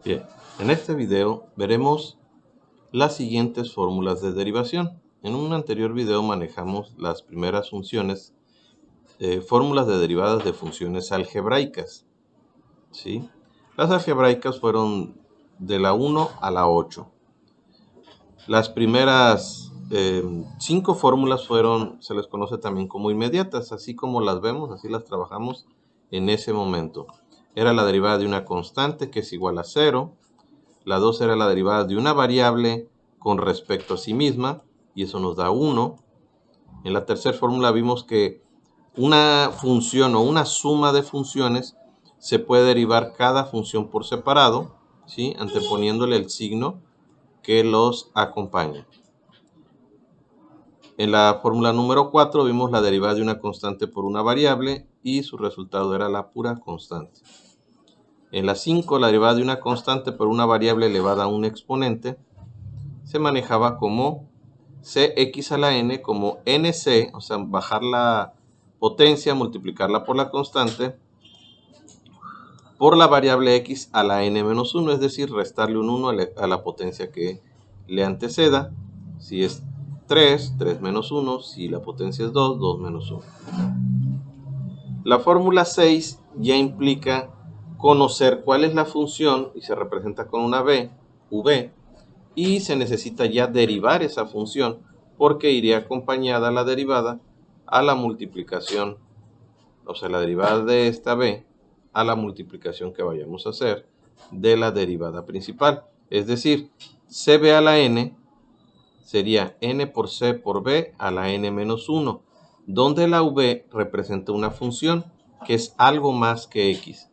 Bien, en este video veremos las siguientes fórmulas de derivación. En un anterior video manejamos las primeras funciones, fórmulas de derivadas de funciones algebraicas, ¿sí? Las algebraicas fueron de la 1 a la 8. Las primeras 5 fórmulas se les conoce también como inmediatas, así como las vemos, así las trabajamos en ese momento. Era la derivada de una constante que es igual a 0. La 2 era la derivada de una variable con respecto a sí misma, y eso nos da 1. En la tercera fórmula vimos que una función o una suma de funciones se puede derivar cada función por separado, ¿sí? Anteponiéndole el signo que los acompaña. En la fórmula número 4 vimos la derivada de una constante por una variable y su resultado era la pura constante. En la 5, la derivada de una constante por una variable elevada a un exponente se manejaba como cx a la n, como nc, o sea, bajar la potencia, multiplicarla por la constante, por la variable x a la n menos 1, es decir, restarle un 1 a la potencia que le anteceda. Si es 3, 3 menos 1, si la potencia es 2, 2 menos 1. La fórmula 6 ya implica conocer cuál es la función y se representa con una v, y se necesita ya derivar esa función porque iría acompañada la derivada a la multiplicación, o sea, la derivada de esta b a la multiplicación que vayamos a hacer de la derivada principal. Es decir, cb a la n sería n por c por b a la n menos 1, donde la v representa una función que es algo más que x.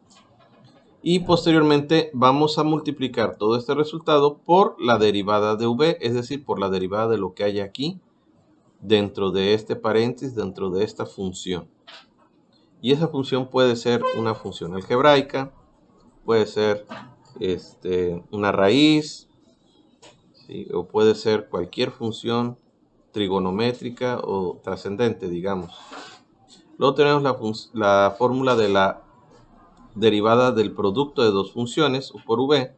Y posteriormente vamos a multiplicar todo este resultado por la derivada de v, es decir, por la derivada de lo que hay aquí dentro de este paréntesis, dentro de esta función. Y esa función puede ser una función algebraica, puede ser una raíz, ¿sí? O puede ser cualquier función trigonométrica o trascendente, digamos. Luego tenemos la fórmula de la derivada del producto de dos funciones, u por v,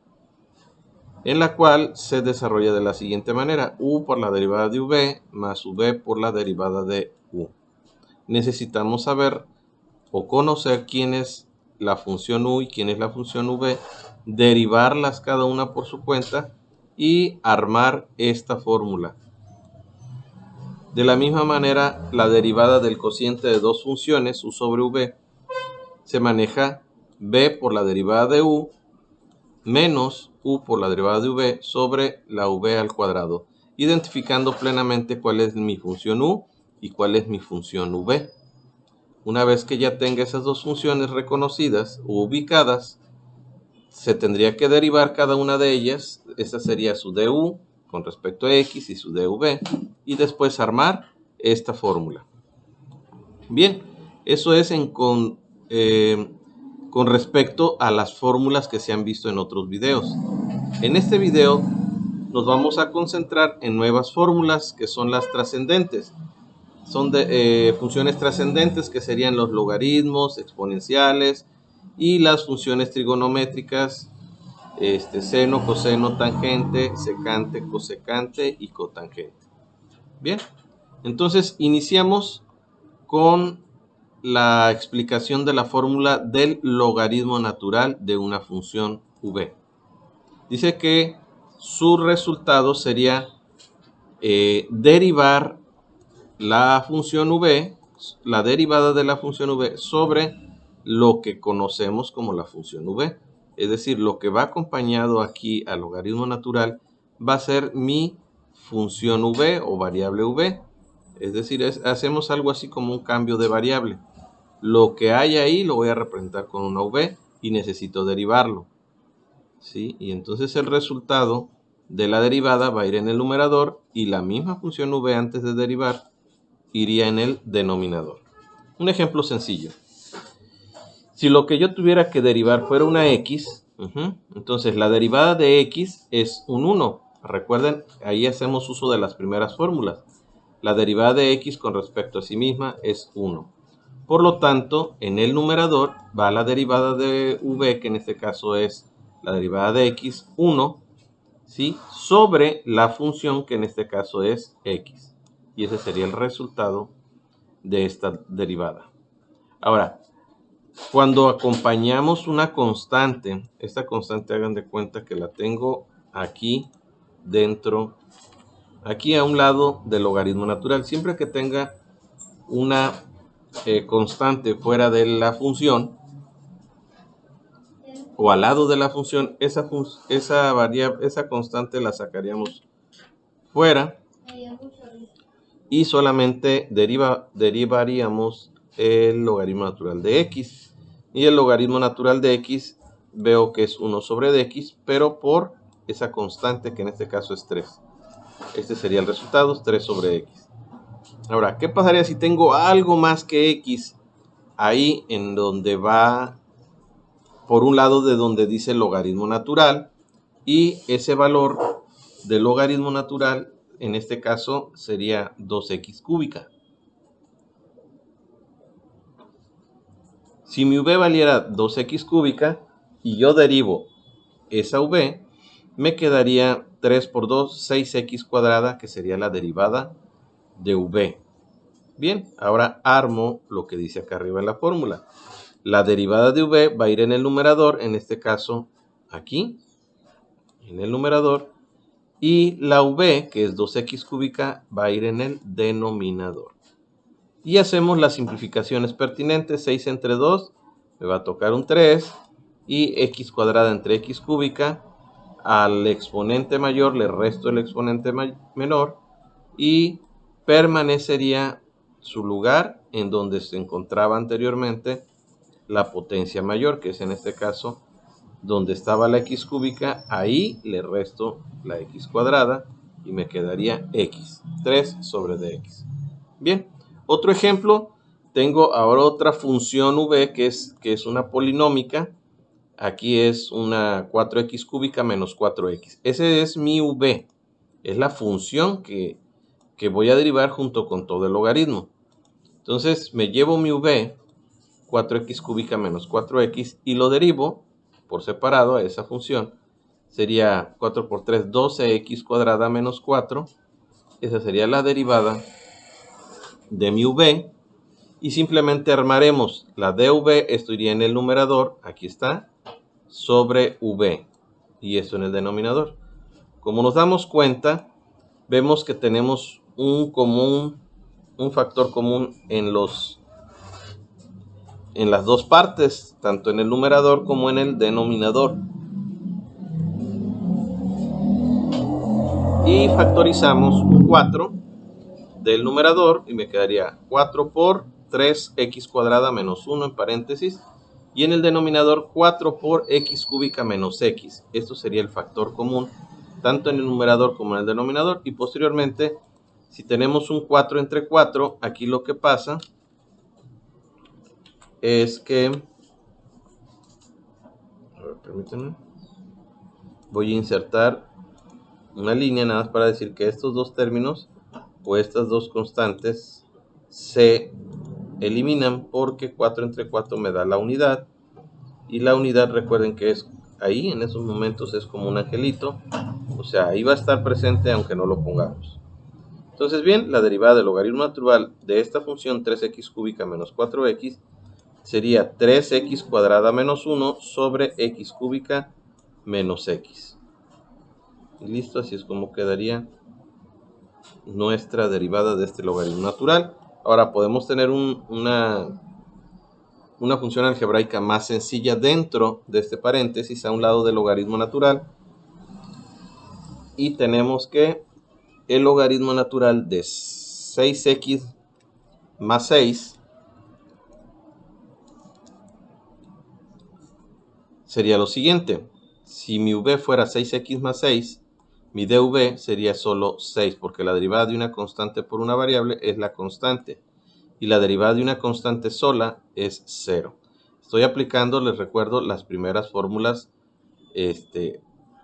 en la cual se desarrolla de la siguiente manera: u por la derivada de v más v por la derivada de u. Necesitamos saber o conocer quién es la función u y quién es la función v, derivarlas cada una por su cuenta y armar esta fórmula. De la misma manera, la derivada del cociente de dos funciones, u sobre v, se maneja v por la derivada de u menos u por la derivada de v sobre la v al cuadrado, identificando plenamente cuál es mi función u y cuál es mi función v. Una vez que ya tenga esas dos funciones reconocidas u ubicadas, se tendría que derivar cada una de ellas. Esa sería su du con respecto a x y su dv, y después armar esta fórmula. Bien, eso es con respecto a las fórmulas que se han visto en otros videos. En este video nos vamos a concentrar en nuevas fórmulas que son las trascendentes. Son funciones trascendentes que serían los logaritmos, exponenciales y las funciones trigonométricas, seno, coseno, tangente, secante, cosecante y cotangente. Bien, entonces iniciamos con la explicación de la fórmula del logaritmo natural de una función v. Dice que su resultado sería derivar la función v, la derivada de la función v sobre lo que conocemos como la función v. Es decir, lo que va acompañado aquí al logaritmo natural va a ser mi función v o variable v. Es decir, hacemos algo así como un cambio de variable. Lo que hay ahí lo voy a representar con una v y necesito derivarlo, ¿sí? Y entonces el resultado de la derivada va a ir en el numerador y la misma función v antes de derivar iría en el denominador. Un ejemplo sencillo. Si lo que yo tuviera que derivar fuera una x, entonces la derivada de x es un 1. Recuerden, ahí hacemos uso de las primeras fórmulas. La derivada de x con respecto a sí misma es 1. Por lo tanto, en el numerador va la derivada de v, que en este caso es la derivada de x, 1, ¿sí? Sobre la función que en este caso es x. Y ese sería el resultado de esta derivada. Ahora, cuando acompañamos una constante, esta constante hagan de cuenta que la tengo aquí dentro, aquí a un lado del logaritmo natural. Siempre que tenga una constante fuera de la función o al lado de la función, esa constante la sacaríamos fuera y solamente derivaríamos el logaritmo natural de x. Y el logaritmo natural de x veo que es 1 sobre dx, pero por esa constante que en este caso es 3. Este sería el resultado, 3 sobre x. Ahora, ¿qué pasaría si tengo algo más que x ahí en donde va por un lado de donde dice logaritmo natural y ese valor del logaritmo natural en este caso sería 2x cúbica? Si mi v valiera 2x cúbica y yo derivo esa v, me quedaría 3 por 2, 6x cuadrada, que sería la derivada de v. Bien, ahora armo lo que dice acá arriba en la fórmula. La derivada de v va a ir en el numerador, en este caso aquí, en el numerador, y la v, que es 2x cúbica, va a ir en el denominador. Y hacemos las simplificaciones pertinentes. 6 entre 2 me va a tocar un 3, y x cuadrada entre x cúbica, al exponente mayor le resto el exponente menor y permanecería su lugar en donde se encontraba anteriormente la potencia mayor, que es en este caso donde estaba la x cúbica. Ahí le resto la x cuadrada y me quedaría x, 3 sobre dx. Bien, otro ejemplo, tengo ahora otra función v que es una polinómica. Aquí es una 4x cúbica menos 4x. Ese es mi v, es la función que voy a derivar junto con todo el logaritmo. Entonces me llevo mi v, 4x cúbica menos 4x, y lo derivo por separado a esa función. Sería 4 por 3, 12x cuadrada menos 4. Esa sería la derivada de mi v. Y simplemente armaremos la dv, esto iría en el numerador, aquí está, sobre v, y esto en el denominador. Como nos damos cuenta, vemos que tenemos un factor común en las dos partes, tanto en el numerador como en el denominador. Y factorizamos un 4 del numerador y me quedaría 4 por 3x cuadrada menos 1 en paréntesis, y en el denominador 4 por x cúbica menos x. Esto sería el factor común tanto en el numerador como en el denominador. Y posteriormente, si tenemos un 4 entre 4, aquí lo que pasa es que, a ver, permítanme, voy a insertar una línea nada más para decir que estos dos términos o estas dos constantes se eliminan porque 4 entre 4 me da la unidad, y la unidad, recuerden que es ahí, en esos momentos es como un angelito, o sea, ahí va a estar presente aunque no lo pongamos. Entonces bien, la derivada del logaritmo natural de esta función 3x cúbica menos 4x sería 3x cuadrada menos 1 sobre x cúbica menos x. Y listo, así es como quedaría nuestra derivada de este logaritmo natural. Ahora podemos tener una función algebraica más sencilla dentro de este paréntesis a un lado del logaritmo natural, y tenemos que el logaritmo natural de 6x más 6 sería lo siguiente. Si mi v fuera 6x más 6, mi dv sería solo 6, porque la derivada de una constante por una variable es la constante, y la derivada de una constante sola es 0. Estoy aplicando, les recuerdo, las primeras fórmulas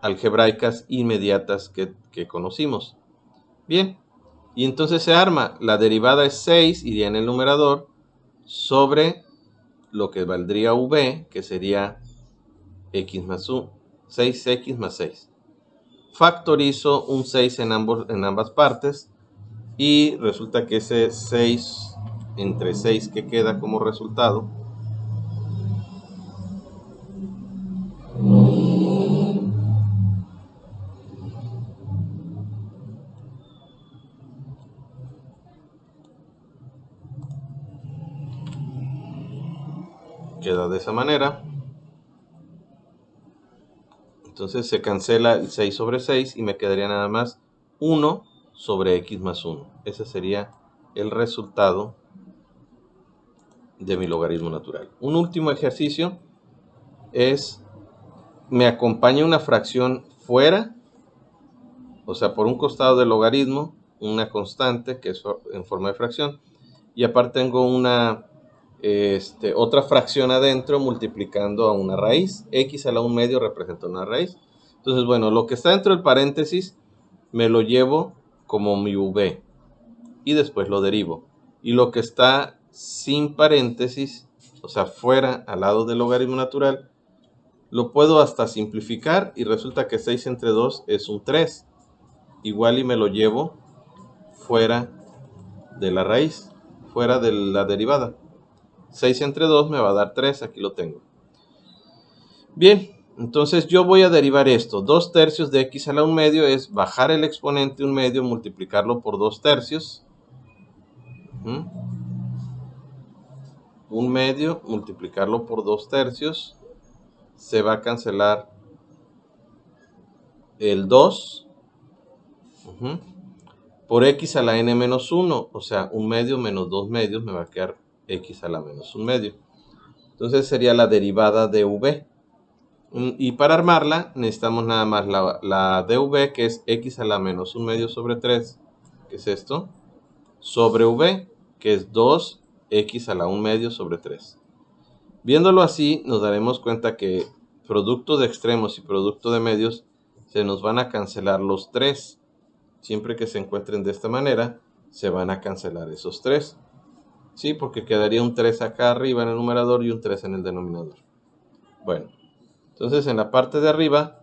algebraicas inmediatas que conocimos. Bien, y entonces se arma, la derivada es 6, iría en el numerador, sobre lo que valdría v, que sería x más 1, 6x más 6. Factorizo un 6 en ambas partes y resulta que ese 6 entre 6 que queda como resultado queda de esa manera. Entonces se cancela el 6 sobre 6 y me quedaría nada más 1 sobre x más 1. Ese sería el resultado de mi logaritmo natural. Un último ejercicio es, me acompaña una fracción fuera, o sea, por un costado del logaritmo, una constante que es en forma de fracción, y aparte tengo una otra fracción adentro multiplicando a una raíz. X a la 1/2 representa una raíz. Entonces, bueno, lo que está dentro del paréntesis me lo llevo como mi v y después lo derivo. Y lo que está sin paréntesis, o sea, fuera al lado del logaritmo natural, lo puedo hasta simplificar y resulta que 6 entre 2 es un 3. Igual y me lo llevo fuera de la raíz, fuera de la derivada. 6 entre 2 me va a dar 3, aquí lo tengo. Bien, entonces yo voy a derivar esto. 2 tercios de x a la 1/2 es bajar el exponente 1/2, multiplicarlo por 2 tercios. 1/2 multiplicarlo por 2 tercios. Se va a cancelar el 2. Por x a la n menos 1, o sea, 1/2 menos 2/2 me va a quedar x a la menos 1/2. Entonces sería la derivada de v. Y para armarla necesitamos nada más la dv, que es x a la menos 1/2 sobre 3, que es esto, sobre v, que es 2x a la 1/2 sobre 3. Viéndolo así, nos daremos cuenta que producto de extremos y producto de medios se nos van a cancelar los 3. Siempre que se encuentren de esta manera, se van a cancelar esos 3. ¿Sí? Porque quedaría un 3 acá arriba en el numerador y un 3 en el denominador. Bueno. Entonces en la parte de arriba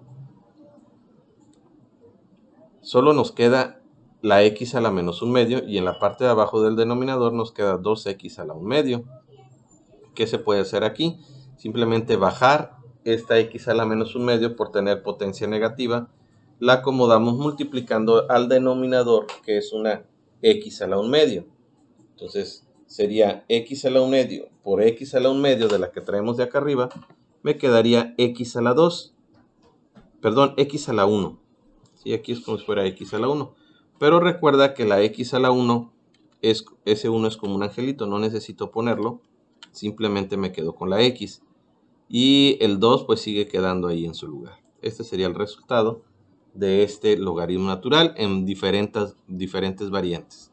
solo nos queda la x a la menos 1/2 y en la parte de abajo del denominador nos queda 2x a la 1/2. ¿Qué se puede hacer aquí? Simplemente bajar esta x a la menos 1/2 por tener potencia negativa, la acomodamos multiplicando al denominador, que es una x a la 1/2. Entonces sería x a la 1/2 por x a la 1/2 de la que traemos de acá arriba, me quedaría x a la 2. Perdón, x a la 1. ¿Sí? Aquí es como si fuera x a la 1. Pero recuerda que la x a la 1, ese 1 es como un angelito, no necesito ponerlo. Simplemente me quedo con la x. Y el 2 pues sigue quedando ahí en su lugar. Este sería el resultado de este logaritmo natural en diferentes variantes.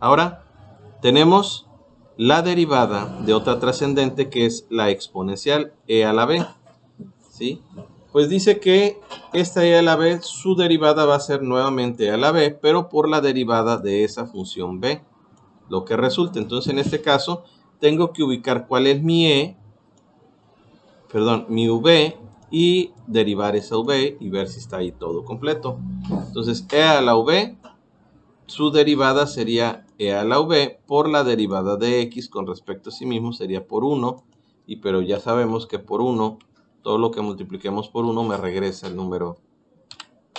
Ahora tenemos la derivada de otra trascendente, que es la exponencial e a la b. ¿Sí? Pues dice que esta e a la b, su derivada va a ser nuevamente e a la b, pero por la derivada de esa función b, lo que resulta. Entonces en este caso tengo que ubicar cuál es mi mi v, y derivar esa v y ver si está ahí todo completo. Entonces e a la v, su derivada sería e a la v por la derivada de x con respecto a sí mismo sería por 1, pero ya sabemos que por 1, todo lo que multipliquemos por 1 me regresa el número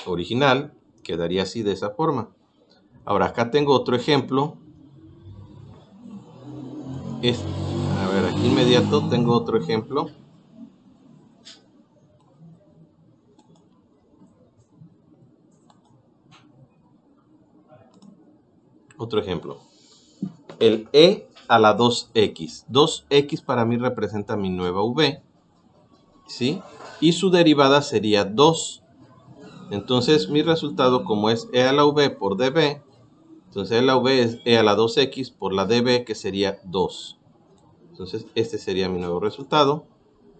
original, quedaría así de esa forma. Ahora acá tengo otro ejemplo. A ver, aquí inmediato tengo otro ejemplo. Otro ejemplo. El e a la 2x. 2x para mí representa mi nueva v, ¿sí? Y su derivada sería 2. Entonces mi resultado, como es e a la v por dv, entonces la v es e a la 2x por la dv, que sería 2. Entonces este sería mi nuevo resultado.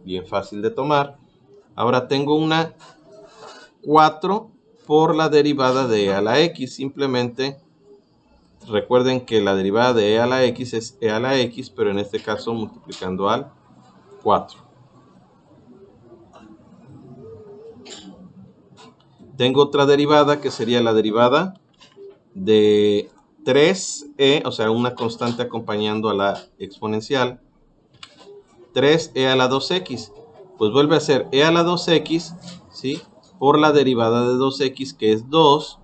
Bien fácil de tomar. Ahora tengo una 4 por la derivada de e a la x. Simplemente recuerden que la derivada de e a la x es e a la x, pero en este caso multiplicando al 4. Tengo otra derivada que sería la derivada de 3e, o sea, una constante acompañando a la exponencial, 3e a la 2x. Pues vuelve a ser e a la 2x, ¿sí? Por la derivada de 2x, que es 2,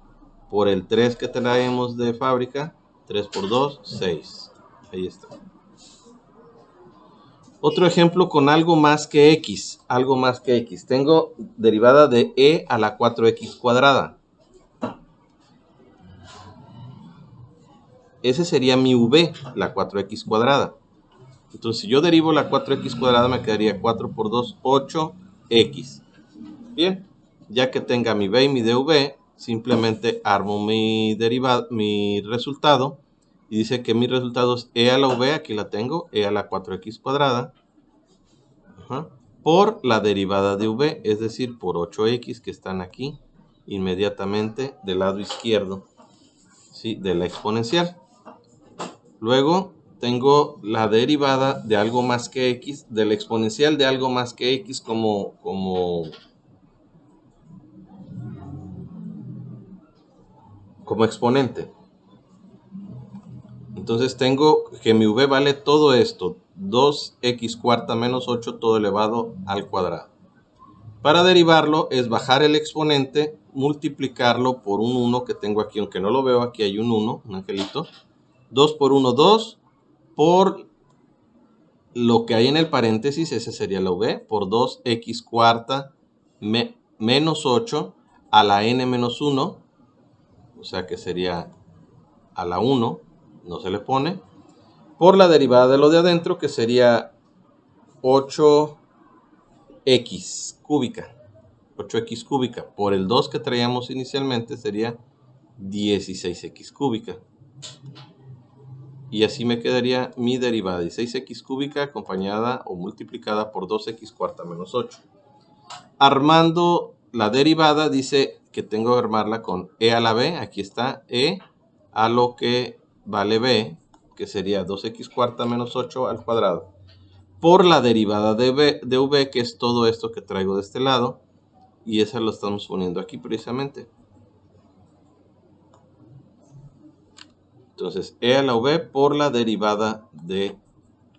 por el 3 que traemos de fábrica, 3 por 2, 6. Ahí está. Otro ejemplo con algo más que x, algo más que x. Tengo derivada de e a la 4x cuadrada. Ese sería mi v, la 4x cuadrada. Entonces, si yo derivo la 4x cuadrada, me quedaría 4 por 2, 8x. Bien, ya que tenga mi v y mi dv, simplemente armo mi resultado. Y dice que mi resultado es e a la v, aquí la tengo, e a la 4x cuadrada, por la derivada de v, es decir, por 8x que están aquí, inmediatamente del lado izquierdo, ¿sí?, de la exponencial. Luego tengo la derivada de algo más que x, de la exponencial de algo más que x como exponente. Entonces tengo que mi v vale todo esto, 2x cuarta menos 8 todo elevado al cuadrado. Para derivarlo es bajar el exponente, multiplicarlo por un 1 que tengo aquí, aunque no lo veo, aquí hay un 1, un angelito. 2 por 1, 2, por lo que hay en el paréntesis, ese sería la v, por 2x cuarta menos 8 a la n menos 1, o sea que sería a la 1, no se le pone, por la derivada de lo de adentro, que sería 8x cúbica, 8x cúbica, por el 2 que traíamos inicialmente sería 16x cúbica. Y así me quedaría mi derivada de 16x cúbica acompañada o multiplicada por 2x cuarta menos 8. Armando la derivada dice que tengo que armarla con e a la b. Aquí está e a lo que vale b, que sería 2x cuarta menos 8 al cuadrado, por la derivada de v, que es todo esto que traigo de este lado. Y esa lo estamos poniendo aquí precisamente. Entonces, e a la v por la derivada de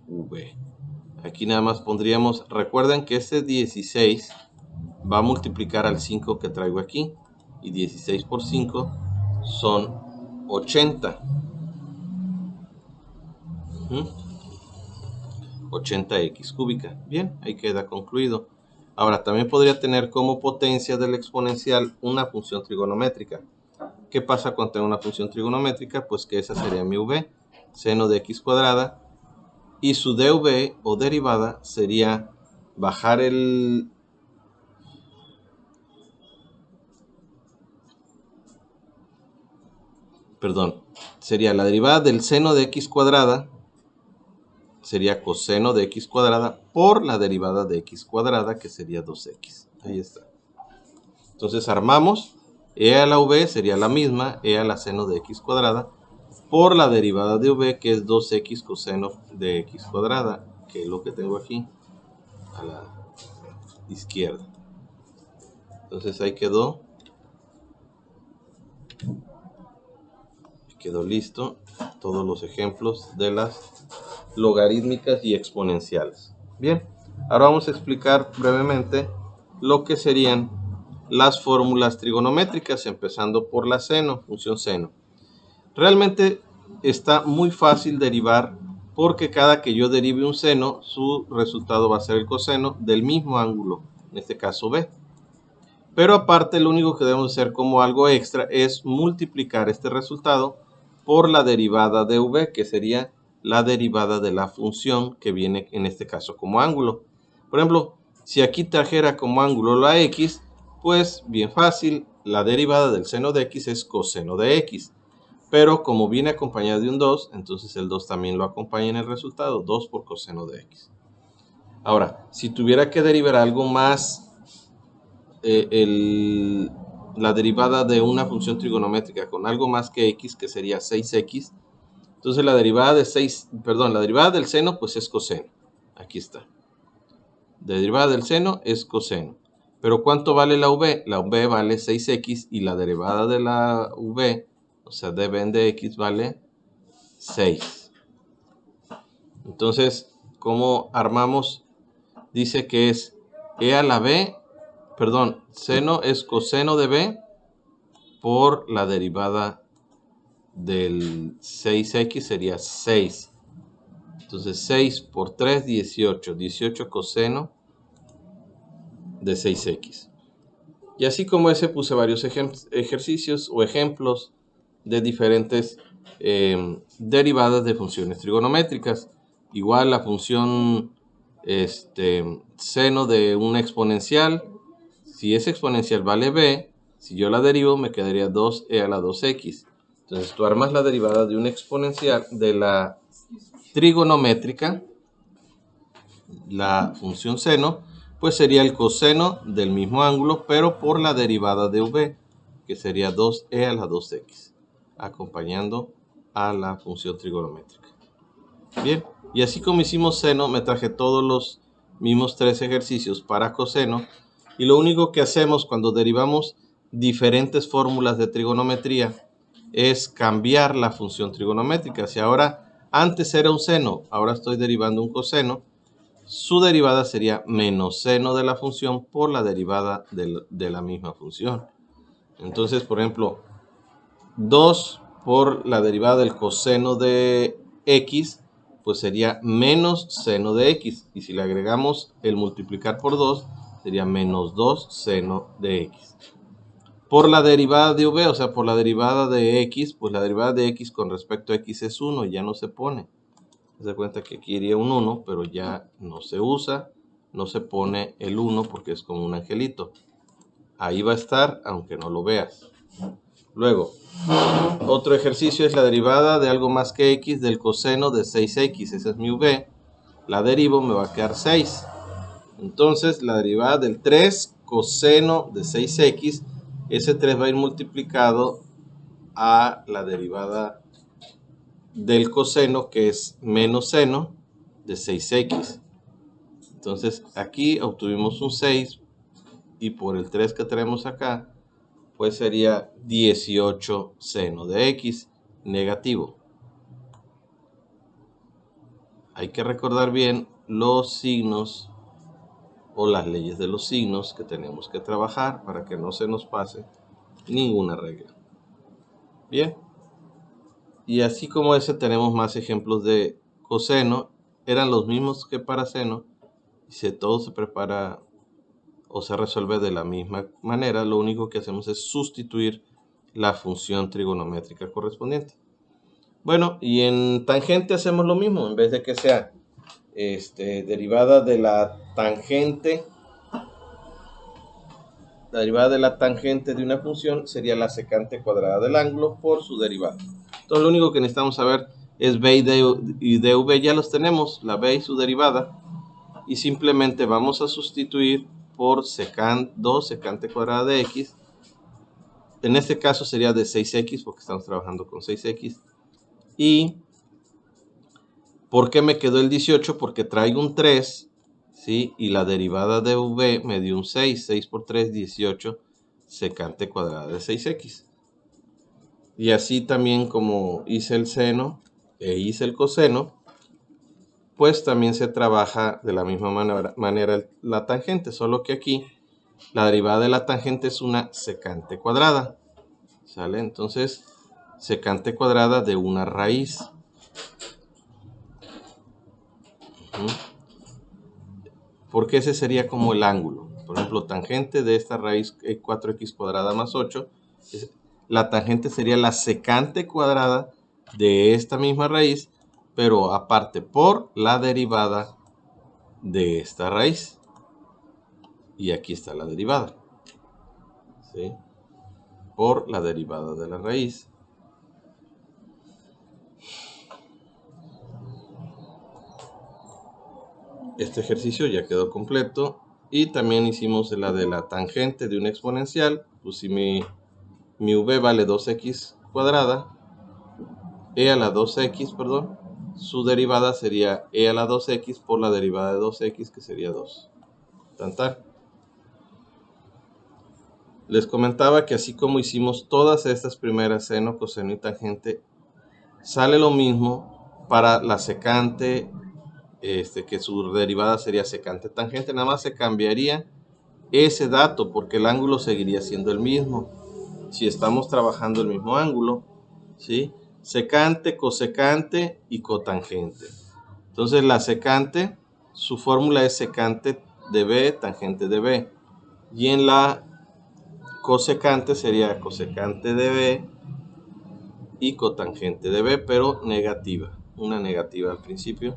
v. Aquí nada más pondríamos, recuerden que este 16 va a multiplicar al 5 que traigo aquí. Y 16 por 5 son 80. 80x cúbica. Bien, ahí queda concluido. Ahora, también podría tener como potencia del exponencial una función trigonométrica. ¿Qué pasa cuando tengo una función trigonométrica? Pues que esa sería mi v, seno de x cuadrada, y su dv o derivada sería bajar el... Perdón, sería la derivada del seno de x cuadrada, sería coseno de x cuadrada por la derivada de x cuadrada, que sería 2x. Ahí está. Entonces armamos, e a la v sería la misma, e a la seno de x cuadrada, por la derivada de v, que es 2x coseno de x cuadrada, que es lo que tengo aquí a la izquierda. Entonces ahí quedó listo todos los ejemplos de las logarítmicas y exponenciales. Bien, ahora vamos a explicar brevemente lo que serían las fórmulas trigonométricas, empezando por la seno, función seno. Realmente está muy fácil derivar, porque cada que yo derive un seno, su resultado va a ser el coseno del mismo ángulo, en este caso b. Pero aparte, lo único que debemos hacer como algo extra es multiplicar este resultado por la derivada de v, que sería la derivada de la función que viene en este caso como ángulo. Por ejemplo, si aquí trajera como ángulo la x, pues bien fácil, la derivada del seno de x es coseno de x. Pero como viene acompañado de un 2, entonces el 2 también lo acompaña en el resultado, 2 por coseno de x. Ahora, si tuviera que derivar algo más, la derivada de una función trigonométrica con algo más que x, que sería 6x, entonces la derivada del seno pues es coseno. Aquí está. La derivada del seno es coseno. Pero ¿cuánto vale la v? La v vale 6x y la derivada de la v, o sea, dv de x, vale 6. Entonces, ¿cómo armamos? Dice que es e a la b, perdón, seno es coseno de b por la derivada del 6x sería 6. Entonces 6 por 3, 18. 18 coseno de 6x. Y así como ese puse varios ejercicios o ejemplos de diferentes derivadas de funciones trigonométricas. Igual la función seno de una exponencial. Si esa exponencial vale b, si yo la derivo me quedaría 2e a la 2x. Entonces tú armas la derivada de una exponencial de la trigonométrica, la función seno, pues sería el coseno del mismo ángulo, pero por la derivada de v, que sería 2e a la 2x, acompañando a la función trigonométrica. Bien, y así como hicimos seno, me traje todos los mismos 3 ejercicios para coseno, y lo único que hacemos cuando derivamos diferentes fórmulas de trigonometría es cambiar la función trigonométrica. Si ahora antes era un seno, ahora estoy derivando un coseno, su derivada sería menos seno de la función por la derivada de la misma función. Entonces, por ejemplo, 2 por la derivada del coseno de x, pues sería menos seno de x. Y si le agregamos el multiplicar por 2, sería menos 2 seno de x. Por la derivada de v, o sea, por la derivada de x, pues la derivada de x con respecto a x es 1, ya no se pone. Se da cuenta que aquí iría un 1, pero ya no se usa, no se pone el 1 porque es como un angelito. Ahí va a estar, aunque no lo veas. Luego, otro ejercicio es la derivada de algo más que x del coseno de 6x. Esa es mi v. La derivo, me va a quedar 6. Entonces, la derivada del 3 coseno de 6x, ese 3 va a ir multiplicado a la derivada del coseno, que es menos seno de 6x. Entonces, aquí obtuvimos un 6 y por el 3 que tenemos acá, pues sería 18 seno de x negativo. Hay que recordar bien los signos o las leyes de los signos que tenemos que trabajar para que no se nos pase ninguna regla. Bien. Y así como ese tenemos más ejemplos de coseno. Eran los mismos que para seno. Y todo se prepara o se resuelve de la misma manera. Lo único que hacemos es sustituir la función trigonométrica correspondiente. Bueno, y en tangente hacemos lo mismo. En vez de que sea derivada de la tangente de una función sería la secante cuadrada del ángulo por su derivada. Entonces lo único que necesitamos saber es b y dv, ya los tenemos, la b y su derivada, y simplemente vamos a sustituir por 2 secante cuadrada de x. En este caso sería de 6x porque estamos trabajando con 6x. ¿Y por qué me quedó el 18? Porque traigo un 3, ¿sí? Y la derivada de v me dio un 6. 6 por 3, 18 secante cuadrada de 6x. Y así también como hice el seno e hice el coseno, pues también se trabaja de la misma manera la tangente, solo que aquí la derivada de la tangente es una secante cuadrada, ¿sale? Entonces, secante cuadrada de una raíz. Porque ese sería como el ángulo. Por ejemplo, tangente de esta raíz 4x cuadrada más 8. La tangente sería la secante cuadrada de esta misma raíz, pero aparte por la derivada de esta raíz. Y aquí está la derivada, ¿sí? Por la derivada de la raíz. Este ejercicio ya quedó completo. Y también hicimos la de la tangente de una exponencial. Pues si mi v vale 2x cuadrada, e a la 2x, perdón, su derivada sería e a la 2x por la derivada de 2x, que sería 2. Tantar. Les comentaba que así como hicimos todas estas primeras, seno, coseno y tangente, sale lo mismo para la secante, que su derivada sería secante tangente, nada más se cambiaría ese dato porque el ángulo seguiría siendo el mismo. Si estamos trabajando el mismo ángulo, ¿sí? Secante, cosecante y cotangente. Entonces la secante, su fórmula es secante de B, tangente de B. Y en la cosecante sería cosecante de B y cotangente de B, pero negativa. Una negativa al principio.